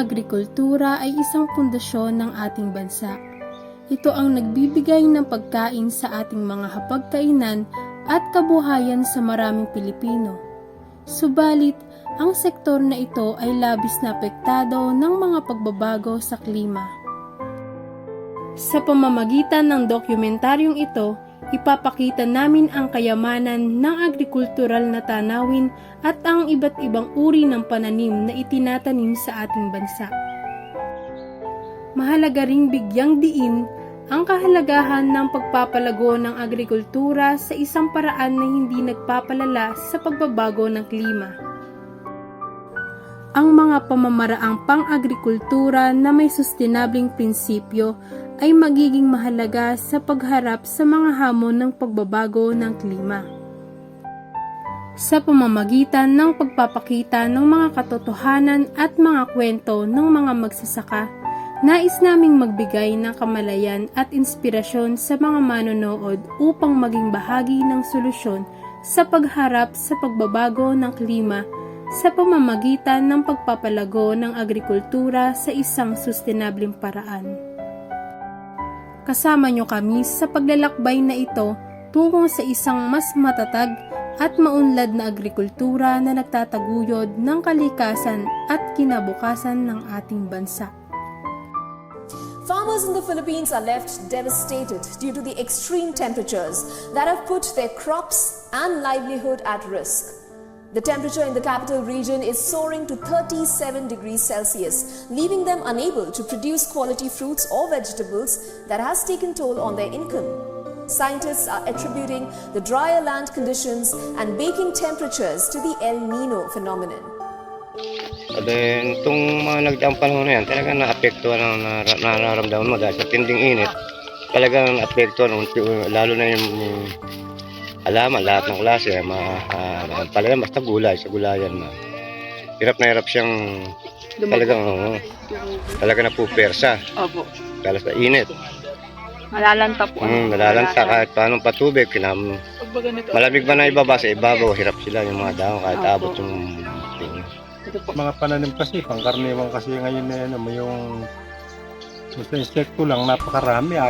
agrikultura ay isang pundasyon ng ating bansa. Ito ang nagbibigay ng pagkain sa ating mga hapagkainan at kabuhayan sa maraming Pilipino. Subalit, ang sektor na ito ay labis na apektado ng mga pagbabago sa klima. Sa pamamagitan ng dokumentaryong ito, ipapakita namin ang kayamanan ng agrikultural na tanawin at ang iba't ibang uri ng pananim na itinatanim sa ating bansa. Mahalaga ring bigyang diin ang kahalagahan ng pagpapalago ng agrikultura sa isang paraan na hindi nagpapalala sa pagbabago ng klima. Ang mga pamamaraang pang-agrikultura na may sustainableng prinsipyo ay magiging mahalaga sa pagharap sa mga hamon ng pagbabago ng klima. Sa pamamagitan ng pagpapakita ng mga katotohanan at mga kwento ng mga magsasaka, nais naming magbigay ng kamalayan at inspirasyon sa mga manonood upang maging bahagi ng solusyon sa pagharap sa pagbabago ng klima sa pamamagitan ng pagpapalago ng agrikultura sa isang sustainableng paraan. Kasama nyo kami sa paglalakbay na ito tungo sa isang mas matatag at maunlad na agrikultura na nagtataguyod ng kalikasan at kinabukasan ng ating bansa. Farmers in the Philippines are left devastated due to the extreme temperatures that have put their crops and livelihood at risk. The temperature in the capital region is soaring to 37 degrees Celsius, leaving them unable to produce quality fruits or vegetables that has taken toll on their income. Scientists are attributing the drier land conditions and baking temperatures to the El Nino phenomenon. Then, itong mga nagdaang panahon na yan, talagang naapektuhan ang nararamdaman mo dahil sa tinding init. Talagang naapektuhan, lalo na yung alaman, lahat ng klase, palayan, basta gulay, sa gulayan. Hirap na hirap siyang talagang napupersa. Opo. Dahil sa init. Malalanta po. Malalanta kahit paanong patubig. Malamig ba na ibaba sa ibabaw, hirap sila yung mga daon kahit abot yung mga pananim kasi, pangkarniwang kasi ngayon na yan, yung sa insekto lang, napakarami,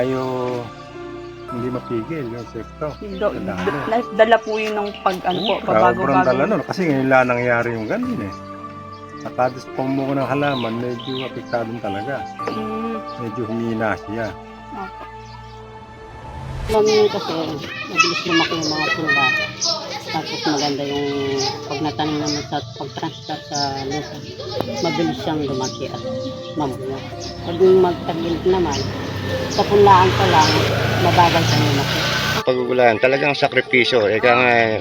hindi mapigil yung insekto. Dala po yun ng pabago-bago. Dala nun, kasi ngayon lang nangyari yung ganun eh. Nakadas pang mo ng halaman, medyo apektado talaga. Medyo humina siya. Ngayon kasi, mabilis lumaki yung mga punla. Tapos maganda yung pag natanim naman sa pag-transfer sa lupa, mabilis siyang lumaki at mamuno. Pag magtagilid naman, sa punlaan pa lang, mabagal siyang lumaki. Pagugulayan, talagang sakripisyo.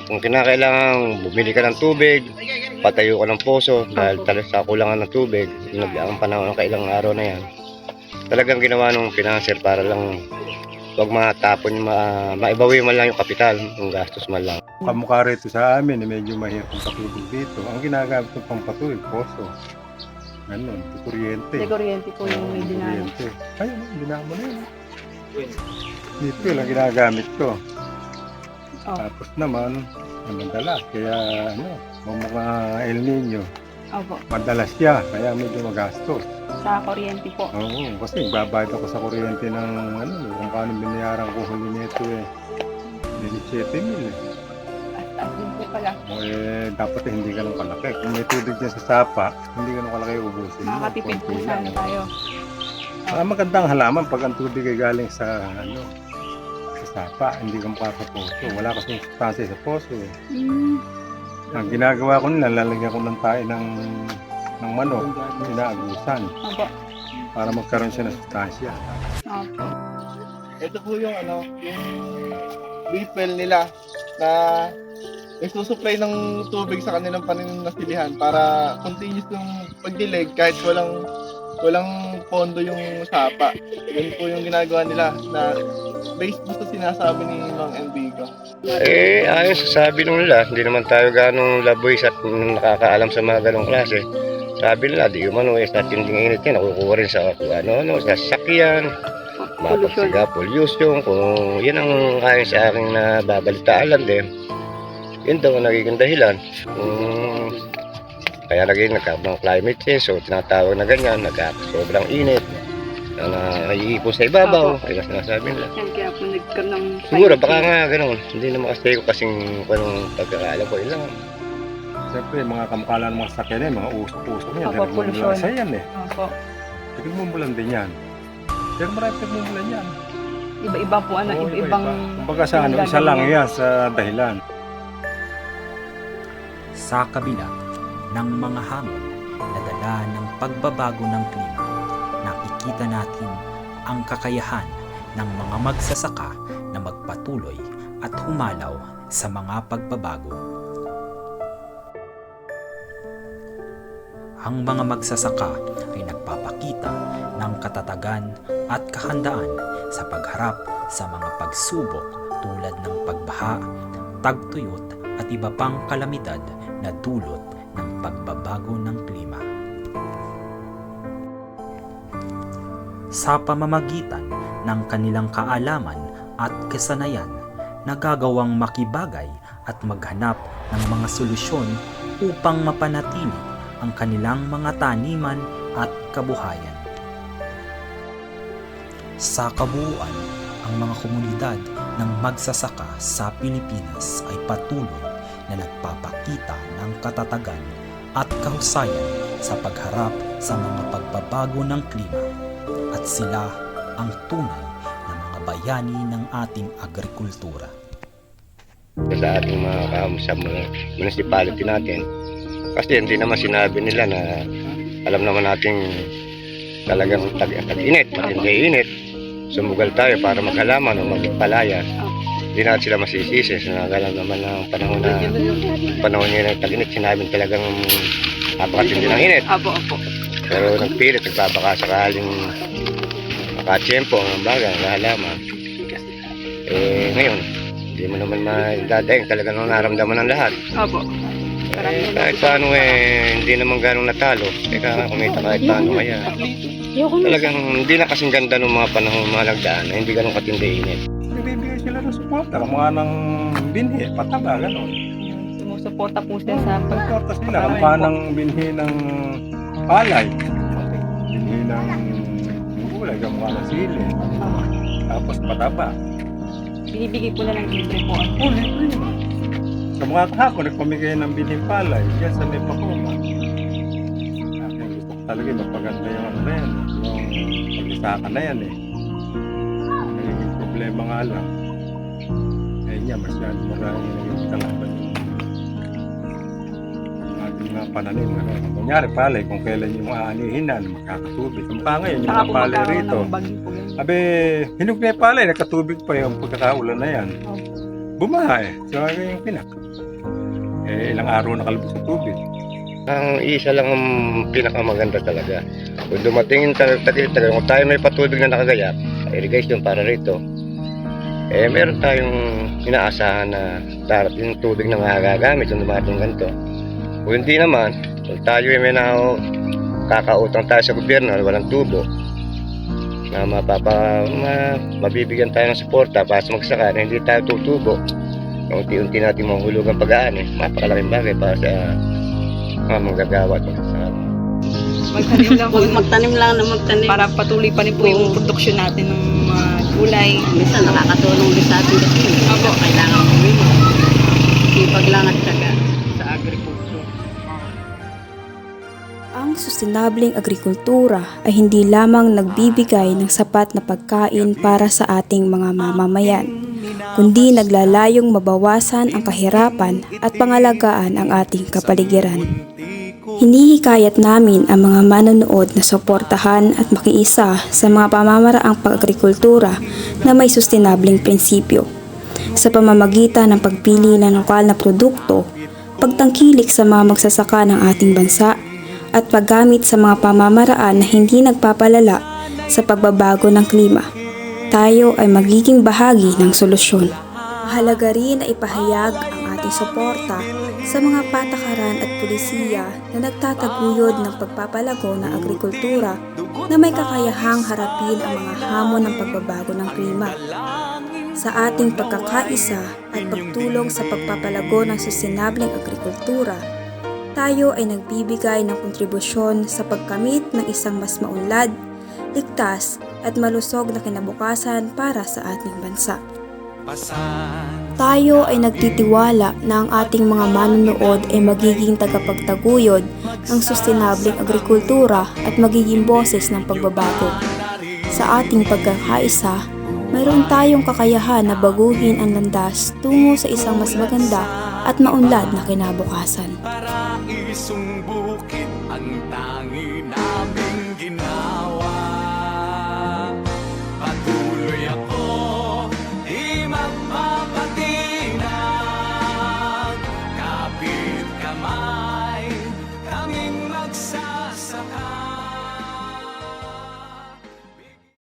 Kung kinakailangan bumili ka ng tubig, patayo ka ng poso dahil sa kulangan ng tubig, ang panahon ng kailang araw na yan. Talagang ginawa ng financer para lang huwag matapon, maibawi man lang yung kapital, yung gastos man lang. Kamukha rito sa amin, medyo mahirap ang patubig dito. Ang ginagamit ng pampatubig, poso. Ganun, kuryente. Kuryente po yung may dinamo. Ayun, dinamo na yun. Dito lang ginagamit ko. Tapos naman, madalas. Kaya mga El Nino. Madalas siya, kaya medyo magastos. Sa kuryente po. Oo, kasi babayad ako sa kuryente ng kung paano binayaran ko huli nito eh. 17,000 eh. At po pala. Dapat hindi ka lang kalaki. Kung may tubig dyan sa sapa, hindi ka lang kalaki ubusin. Makakatipid po sana tayo. Magandang halaman pag ang tubig ay galing sa sa sapa, hindi ka makakaposo. Wala kasing sustansya sa poso eh. Ang ginagawa ko nila, lalagyan ko ng tae ng manok, inaagusan. Para magkaroon siya ng sustansya. Ito po yung yung deep well nila na nagsusupply ng tubig sa kanilang paninim na silihan para continuous yung pagdilig kahit walang pondo yung sapa. Yun po yung ginagawa nila na based sa sinasabi ni Mang Enrico. Ayon sa sabi nila, hindi naman tayo ganong laboy at nakakaalam sa mga ganong klase. Sabi nila, di umano sa tinding init yan, nakukuha rin sa sa sasakyan, mapagsiga, pollution, kung yan ang ayon sa aking nababalitaan lang din. Yun daw ang nagiging dahilan. Kaya nagkaroon ng climate change, so tinatawag na ganyan, sobrang init, na naiipon sa ibabaw, kaya sinasabi nila. Yan, kaya po nagkaroon ng... Siguro, baka nga gano'n, hindi naman kasi ko kasing anong pagkakaalam ko, yun lang. Siyempre, mga kamukha ng mga sakyan yan, mga usok-usok yan. Opo, pollution. Sa yan eh. Opo. Pinagmumulan din yan. Kaya marami pinagmumulan yan. Iba-iba po, ano, Oo, iba-ibang... iba-iba. Kumbaga sa ano, isa lang yan sa dahilan. Sa kabila ng mga hamon na dala ng pagbabago ng klima, nakikita natin ang kakayahan ng mga magsasaka na magpatuloy at humalaw sa mga pagbabago. Ang mga magsasaka ay nagpapakita ng katatagan at kahandaan sa pagharap sa mga pagsubok tulad ng pagbaha, tagtuyot at iba pang kalamidad na dulot ng pagbabago ng klima. Sa pamamagitan ng kanilang kaalaman at kasanayan, nagagawang makibagay at maghanap ng mga solusyon upang mapanatili ang kanilang mga taniman at kabuhayan. Sa kabuuan, ang mga komunidad ng magsasaka sa Pilipinas ay patuloy na nagpapakita ng katatagan at kahusayan sa pagharap sa mga pagbabago ng klima, at sila ang tunay na mga bayani ng ating agrikultura. Sa ating mga sa municipality natin, kasi hindi naman sinabi nila na alam naman natin talagang tag-init, matindi init. Sumugal tayo para maghalaman o magpalaya. Hindi natin sila masisisi. Sinagalang naman ng panahon nila ng tag-init. Sinabi talagang napakatindi ng init. Apo, apo. Pero nagpilit, nagbabaka sakaling makatsyempo ang bagay, ang halaman. Ngayon, hindi mo naman madadaing talagang naramdaman ng lahat. Apo. Kahit paano hindi naman ganong natalo. Teka, kumita kahit paano kaya. Talagang hindi na kasing ganda ng mga panahon mga nagdaan na hindi ganong katindi init. Nagbibigay sila ng suporta, mga ng binhi, pataba, gano'n. Sumusuporta po sila sa Pagporta sila, kamukha ng binhi ng palay. Binhi ng gulay, kamukha ng sili. Tapos pataba. binibigay po na ng libre po. Libre. Sa mga kahapon, nagpamigay ng binhing palay. Yan sa may pakuma. Gusto ko talaga magpaganda yung ano na yan. Yung pag-isaka na yan eh. Nagiging problema nga lang. Ayun nga, masyado maraming nagiging kalaban yung ating mga pananim. Kunyari palay, kung kailan yung aanihin na, makakatubig. Mukha ngayon yung mga palay rito. Abe, hinog na yung palay, nakatubig pa yung pagkakaulan na yan. Bumaha eh. So, yung pinak. Ilang araw nakalabas sa tubig. Ang isa lang ang pinakamaganda talaga. Kung dumating yung tagilid, kung tayo may patubig na nakagayak, irrigation para rito, meron tayong inaasahan na darating yung tubig na magagamit kung dumating ganito. Kung hindi naman, kung tayo may kakautang tayo sa gobyerno, walang tubo, na mabibigyan tayo ng suporta para sa magsaka na hindi tayo tutubo. Unti-unti natin mahulugan pag-aani, mapakalaking bagay para sa mga manggagawa at magsasaka. Magtanim lang po. Magtanim lang na magtanim. Para patuloy pa rin po yung produksyon natin ng mga gulay. Minsan nakakatulong din sa atin kasi kailangan mo rin. Sipag lang at saka sa agriculture. Ang sustainableng agrikultura ay hindi lamang nagbibigay ng sapat na pagkain para sa ating mga mamamayan, kundi naglalayong mabawasan ang kahirapan at pangalagaan ang ating kapaligiran. Hinihikayat namin ang mga manonood na suportahan at makiisa sa mga pamamaraang pag-agrikultura na may sustainableng prinsipyo. Sa pamamagitan ng pagpili ng lokal na produkto, pagtangkilik sa mga magsasaka ng ating bansa, at paggamit sa mga pamamaraan na hindi nagpapalala sa pagbabago ng klima, tayo ay magiging bahagi ng solusyon. Mahalaga rin na ipahayag ang ating suporta sa mga patakaran at pulisiya na nagtataguyod ng pagpapalago ng agrikultura na may kakayahang harapin ang mga hamon ng pagbabago ng klima. Sa ating pagkakaisa at pagtulong sa pagpapalago ng sustainableng agrikultura, tayo ay nagbibigay ng kontribusyon sa pagkamit ng isang mas maunlad, ligtas at malusog na kinabukasan para sa ating bansa. Tayo ay nagtitiwala na ang ating mga manonood ay magiging tagapagtaguyod ng sustainableng agrikultura at magiging boses ng pagbabago. Sa ating pagkakaisa, mayroon tayong kakayahan na baguhin ang landas tungo sa isang mas maganda at maunlad na kinabukasan. Para isumbukin ang tangi naming ginawa.